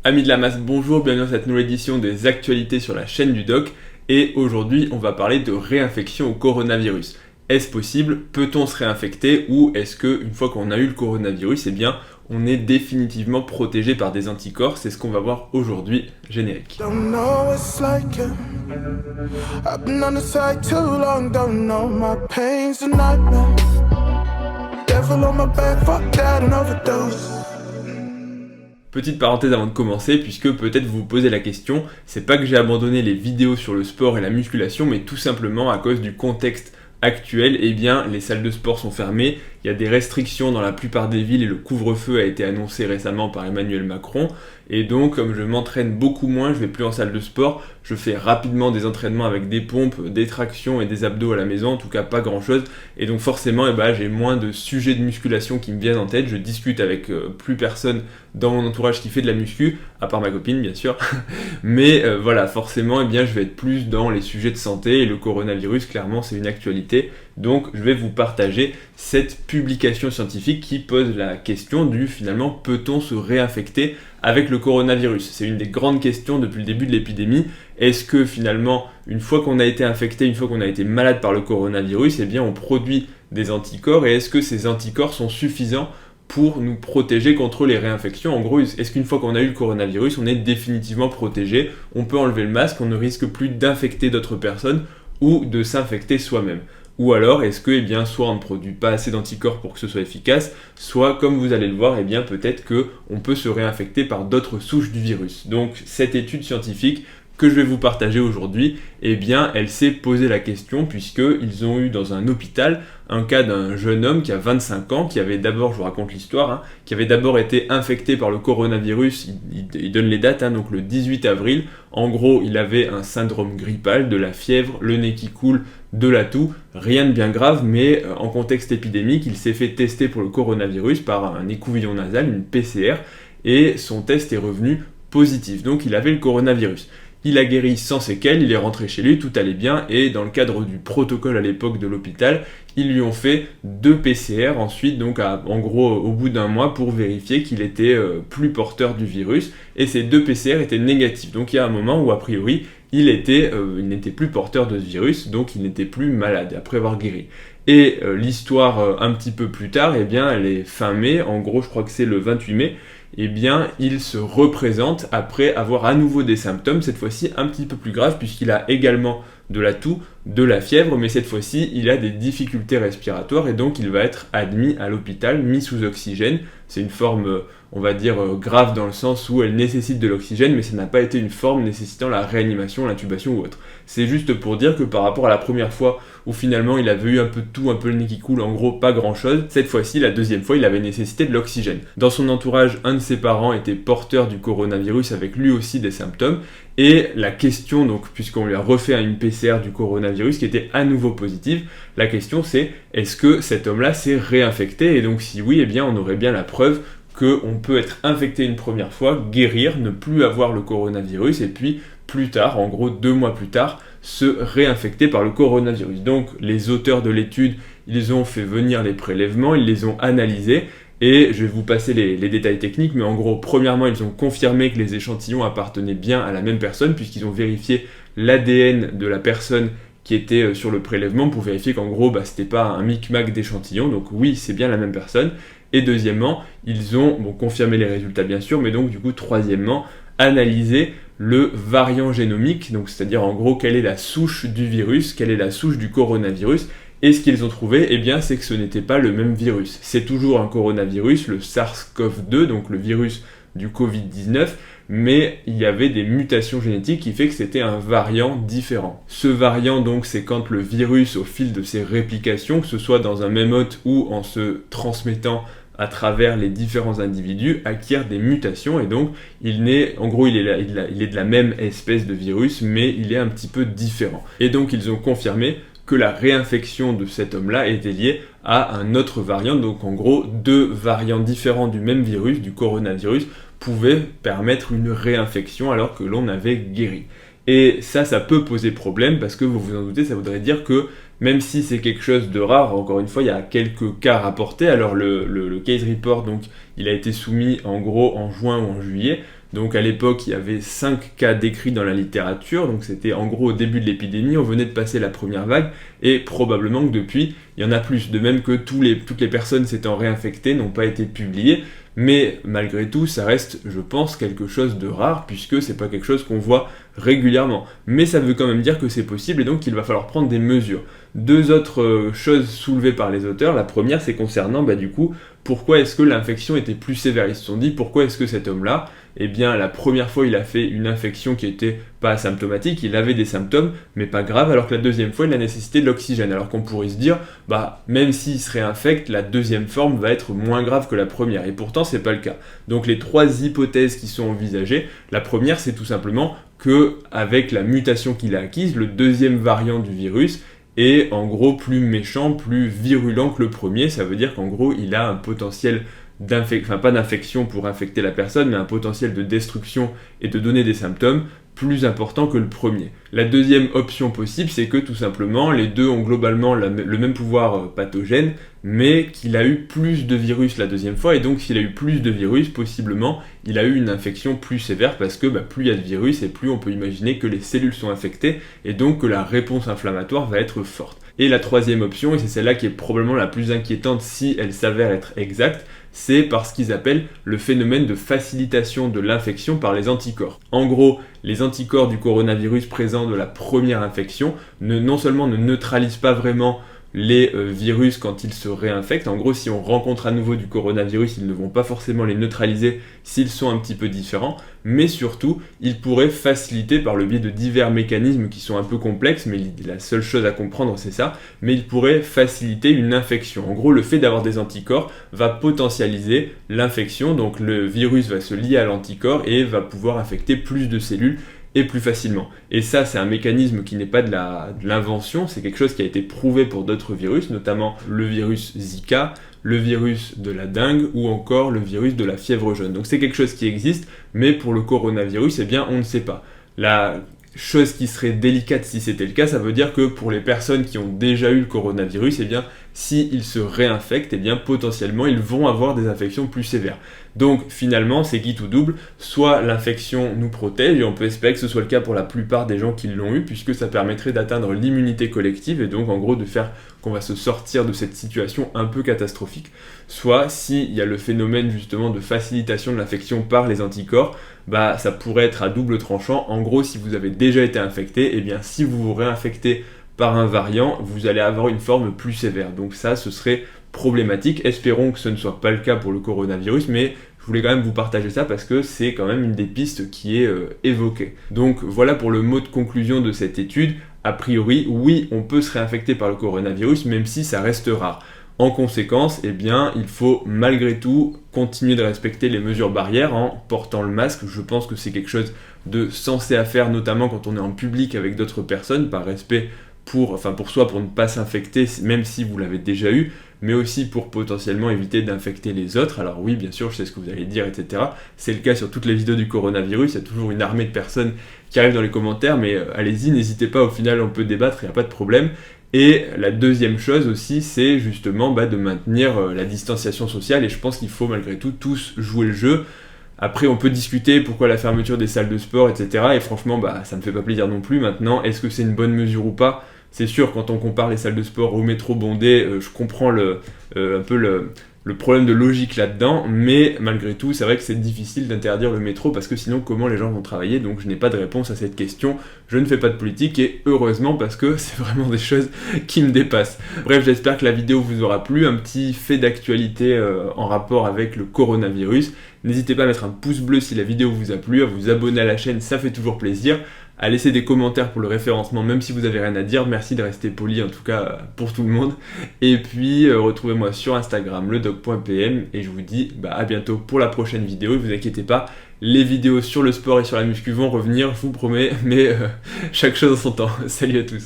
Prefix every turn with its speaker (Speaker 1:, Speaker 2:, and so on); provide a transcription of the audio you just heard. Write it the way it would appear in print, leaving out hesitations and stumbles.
Speaker 1: Amis de la masse, bonjour, bienvenue dans cette nouvelle édition des actualités sur la chaîne du doc. Et aujourd'hui, on va parler de réinfection au coronavirus. Est-ce possible? Peut-on se réinfecter? Ou est-ce que une fois qu'on a eu le coronavirus, eh bien, on est définitivement protégé par des anticorps? C'est ce qu'on va voir aujourd'hui. Générique.
Speaker 2: Don't know what it's like, yeah. I've been on the side too long, don't know my pain's a nightmare. Devil on my back, fuck that, an overdose.
Speaker 1: Petite parenthèse avant de commencer, puisque peut-être vous vous posez la question, c'est pas que j'ai abandonné les vidéos sur le sport et la musculation, mais tout simplement à cause du contexte actuel, eh bien les salles de sport sont fermées, il y a des restrictions dans la plupart des villes et le couvre-feu a été annoncé récemment par Emmanuel Macron, et donc comme je m'entraîne beaucoup moins, je vais plus en salle de sport, je fais rapidement des entraînements avec des pompes, des tractions et des abdos à la maison, en tout cas pas grand chose, et donc forcément j'ai moins de sujets de musculation qui me viennent en tête, je discute avec plus personne dans mon entourage qui fait de la muscu, à part ma copine bien sûr, mais voilà, forcément je vais être plus dans les sujets de santé, et le coronavirus clairement c'est une actualité, donc je vais vous partager cette publication scientifique qui pose la question du finalement peut-on se réinfecter avec le coronavirus? C'est une des grandes questions depuis le début de l'épidémie. Est-ce que finalement, une fois qu'on a été infecté, une fois qu'on a été malade par le coronavirus, eh bien on produit des anticorps et est-ce que ces anticorps sont suffisants pour nous protéger contre les réinfections? En gros, est-ce qu'une fois qu'on a eu le coronavirus, on est définitivement protégé? On peut enlever le masque, on ne risque plus d'infecter d'autres personnes ou de s'infecter soi-même. Ou alors, est-ce que, soit on ne produit pas assez d'anticorps pour que ce soit efficace, soit, comme vous allez le voir, peut-être qu'on peut se réinfecter par d'autres souches du virus. Donc, cette étude scientifique que je vais vous partager aujourd'hui, elle s'est posé la question puisqu'ils ont eu dans un hôpital un cas d'un jeune homme qui a 25 ans, qui avait d'abord, je vous raconte l'histoire, qui avait d'abord été infecté par le coronavirus, il donne les dates, donc le 18 avril, en gros il avait un syndrome grippal, de la fièvre, le nez qui coule, de la toux, rien de bien grave, mais en contexte épidémique, il s'est fait tester pour le coronavirus par un écouvillon nasal, une PCR, et son test est revenu positif, donc il avait le coronavirus. Il a guéri sans séquelles, il est rentré chez lui, tout allait bien, et dans le cadre du protocole à l'époque de l'hôpital, ils lui ont fait 2 PCR ensuite, donc en gros au bout d'un mois, pour vérifier qu'il était plus porteur du virus, et ces 2 PCR étaient négatifs. Donc il y a un moment où a priori, il n'était plus porteur de ce virus, donc il n'était plus malade après avoir guéri. Et l'histoire un petit peu plus tard, elle est fin mai, en gros je crois que c'est le 28 mai, il se représente après avoir à nouveau des symptômes, cette fois-ci un petit peu plus graves, puisqu'il a également de la toux, de la fièvre, mais cette fois-ci, il a des difficultés respiratoires et donc il va être admis à l'hôpital, mis sous oxygène. C'est une forme, on va dire, grave dans le sens où elle nécessite de l'oxygène, mais ça n'a pas été une forme nécessitant la réanimation, l'intubation ou autre. C'est juste pour dire que par rapport à la première fois où finalement il avait eu un peu de toux, un peu le nez qui coule, en gros pas grand-chose, cette fois-ci, la deuxième fois, il avait nécessité de l'oxygène. Dans son entourage, un de ses parents était porteur du coronavirus avec lui aussi des symptômes, et la question, donc, puisqu'on lui a refait une PCR du coronavirus qui était à nouveau positive, la question c'est, est-ce que cet homme-là s'est réinfecté? Et donc si oui, on aurait bien la preuve qu'on peut être infecté une première fois, guérir, ne plus avoir le coronavirus, et puis plus tard, en gros 2 mois plus tard, se réinfecter par le coronavirus. Donc les auteurs de l'étude, ils ont fait venir les prélèvements, ils les ont analysés, et je vais vous passer les détails techniques, mais en gros, premièrement, ils ont confirmé que les échantillons appartenaient bien à la même personne, puisqu'ils ont vérifié l'ADN de la personne qui était sur le prélèvement pour vérifier qu'en gros, c'était pas un micmac d'échantillons, donc oui, c'est bien la même personne. Et deuxièmement, ils ont confirmé les résultats bien sûr, mais donc du coup, troisièmement, analysé le variant génomique, donc c'est-à-dire en gros, quelle est la souche du virus, quelle est la souche du coronavirus. Et ce qu'ils ont trouvé, c'est que ce n'était pas le même virus. C'est toujours un coronavirus, le SARS-CoV-2, donc le virus du Covid-19, mais il y avait des mutations génétiques qui fait que c'était un variant différent. Ce variant, donc, c'est quand le virus, au fil de ses réplications, que ce soit dans un même hôte ou en se transmettant à travers les différents individus, acquiert des mutations et donc il est de la même espèce de virus, mais il est un petit peu différent. Et donc ils ont confirmé que la réinfection de cet homme-là était liée à un autre variant, donc en gros 2 variants différents du même virus, du coronavirus, pouvaient permettre une réinfection alors que l'on avait guéri. Et ça peut poser problème parce que vous vous en doutez, ça voudrait dire que même si c'est quelque chose de rare, encore une fois, il y a quelques cas rapportés. Alors le case report, donc, il a été soumis en gros en juin ou en juillet. Donc à l'époque, il y avait 5 cas décrits dans la littérature, donc c'était en gros au début de l'épidémie, on venait de passer la première vague, et probablement que depuis, il y en a plus, de même que toutes les personnes s'étant réinfectées n'ont pas été publiées, mais malgré tout, ça reste, je pense, quelque chose de rare, puisque c'est pas quelque chose qu'on voit régulièrement. Mais ça veut quand même dire que c'est possible, et donc il va falloir prendre des mesures. 2 autres choses soulevées par les auteurs, la première c'est concernant du coup, pourquoi est-ce que l'infection était plus sévère. Ils se sont dit, pourquoi est-ce que cet homme-là, eh bien la première fois il a fait une infection qui était pas asymptomatique, il avait des symptômes, mais pas grave, alors que la deuxième fois il a nécessité de l'oxygène. Alors qu'on pourrait se dire, même s'il se réinfecte, la deuxième forme va être moins grave que la première, et pourtant c'est pas le cas. Donc les 3 hypothèses qui sont envisagées, la première c'est tout simplement que avec la mutation qu'il a acquise, le deuxième variant du virus est en gros plus méchant, plus virulent que le premier. Ça veut dire qu'en gros il a un potentiel pas d'infection pour infecter la personne, mais un potentiel de destruction et de donner des symptômes plus important que le premier. La deuxième option possible, c'est que tout simplement, les deux ont globalement le même pouvoir pathogène, mais qu'il a eu plus de virus la deuxième fois, et donc s'il a eu plus de virus, possiblement, il a eu une infection plus sévère, parce que plus il y a de virus, et plus on peut imaginer que les cellules sont infectées, et donc que la réponse inflammatoire va être forte. Et la troisième option, et c'est celle-là qui est probablement la plus inquiétante si elle s'avère être exacte, c'est par ce qu'ils appellent le phénomène de facilitation de l'infection par les anticorps. En gros, les anticorps du coronavirus présents de la première infection non seulement ne neutralisent pas vraiment les virus quand ils se réinfectent. En gros, si on rencontre à nouveau du coronavirus, ils ne vont pas forcément les neutraliser s'ils sont un petit peu différents, mais surtout, ils pourraient faciliter par le biais de divers mécanismes qui sont un peu complexes, mais la seule chose à comprendre c'est ça, mais ils pourraient faciliter une infection. En gros, le fait d'avoir des anticorps va potentialiser l'infection, donc le virus va se lier à l'anticorps et va pouvoir infecter plus de cellules et plus facilement. Et ça, c'est un mécanisme qui n'est pas de l'invention, c'est quelque chose qui a été prouvé pour d'autres virus, notamment le virus Zika, le virus de la dengue ou encore le virus de la fièvre jaune. Donc c'est quelque chose qui existe, mais pour le coronavirus, on ne sait pas. La chose qui serait délicate si c'était le cas, ça veut dire que pour les personnes qui ont déjà eu le coronavirus, s'ils se réinfectent, potentiellement, ils vont avoir des infections plus sévères. Donc, finalement, c'est quitte ou double. Soit l'infection nous protège, et on peut espérer que ce soit le cas pour la plupart des gens qui l'ont eu, puisque ça permettrait d'atteindre l'immunité collective, et donc, en gros, de faire qu'on va se sortir de cette situation un peu catastrophique. Soit, s'il y a le phénomène, justement, de facilitation de l'infection par les anticorps, ça pourrait être à double tranchant. En gros, si vous avez déjà été infecté, si vous vous réinfectez par un variant, vous allez avoir une forme plus sévère. Donc ça, ce serait problématique. Espérons que ce ne soit pas le cas pour le coronavirus, mais je voulais quand même vous partager ça parce que c'est quand même une des pistes qui est évoquée. Donc voilà pour le mot de conclusion de cette étude. A priori, oui, on peut se réinfecter par le coronavirus, même si ça reste rare. En conséquence, il faut malgré tout continuer de respecter les mesures barrières en portant le masque. Je pense que c'est quelque chose de sensé à faire, notamment quand on est en public avec d'autres personnes, par respect pour soi, pour ne pas s'infecter, même si vous l'avez déjà eu, mais aussi pour potentiellement éviter d'infecter les autres. Alors oui, bien sûr, je sais ce que vous allez dire, etc. C'est le cas sur toutes les vidéos du coronavirus, il y a toujours une armée de personnes qui arrivent dans les commentaires, mais allez-y, n'hésitez pas, au final on peut débattre, il n'y a pas de problème. Et la deuxième chose aussi, c'est justement de maintenir la distanciation sociale, et je pense qu'il faut malgré tout tous jouer le jeu. Après, on peut discuter pourquoi la fermeture des salles de sport, etc. Et franchement, ça me fait pas plaisir non plus. Maintenant, est-ce que c'est une bonne mesure ou pas ? C'est sûr, quand on compare les salles de sport au métro bondé, je comprends un peu le problème de logique là-dedans, mais malgré tout, c'est vrai que c'est difficile d'interdire le métro, parce que sinon, comment les gens vont travailler ? Donc je n'ai pas de réponse à cette question, je ne fais pas de politique, et heureusement, parce que c'est vraiment des choses qui me dépassent. Bref, j'espère que la vidéo vous aura plu, un petit fait d'actualité en rapport avec le coronavirus. N'hésitez pas à mettre un pouce bleu si la vidéo vous a plu, à vous abonner à la chaîne, ça fait toujours plaisir, à laisser des commentaires pour le référencement, même si vous avez rien à dire. Merci de rester poli, en tout cas pour tout le monde. Et puis, retrouvez-moi sur Instagram, ledoc.pm, et je vous dis à bientôt pour la prochaine vidéo. Et vous inquiétez pas, les vidéos sur le sport et sur la muscu vont revenir, je vous promets, mais chaque chose en son temps. Salut à tous.